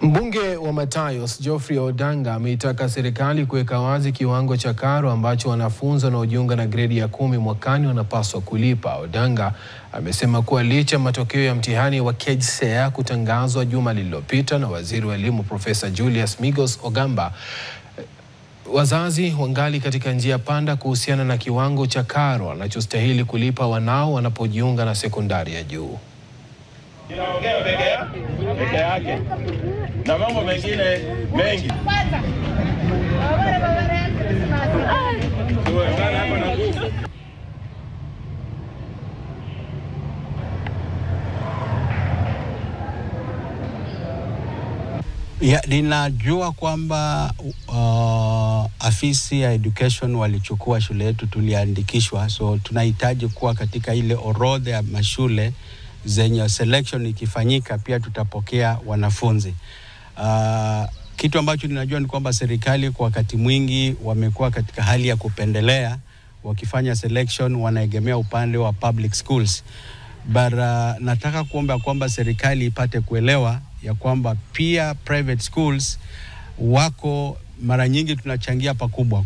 Mbunge wa Matayos Geoffrey Odanga ameitaka serikali kuweka wazi kiwango cha karo ambacho wanafunzi wanaojiunga na gredi ya 10 mwakani wanapaswa kulipa. Odanga amesema kuwa licha matokeo ya mtihani wa KJSEA kutangazwa juma lililopita na Waziri wa Elimu Profesa Julius Migos Ogamba, wazazi wangali katika njia panda kuhusiana na kiwango cha karo wanachostahili kulipa wanao wanapojiunga na sekondari ya juu. Inaongea peke yake na mambo mengine mengi. Ninajua kwamba afisi ya education walichukua shule yetu, tuliandikishwa, so tunahitaji kuwa katika ile orodha ya mashule zenye selection ikifanyika pia tutapokea wanafunzi. Kitu ambacho ninajua ni kwamba serikali kwa wakati mwingi wamekuwa katika hali ya kupendelea, wakifanya selection wanaegemea upande wa public schools. Nataka kuomba kwamba serikali ipate kuelewa ya kwamba pia private schools wako mara nyingi tunachangia pakubwa.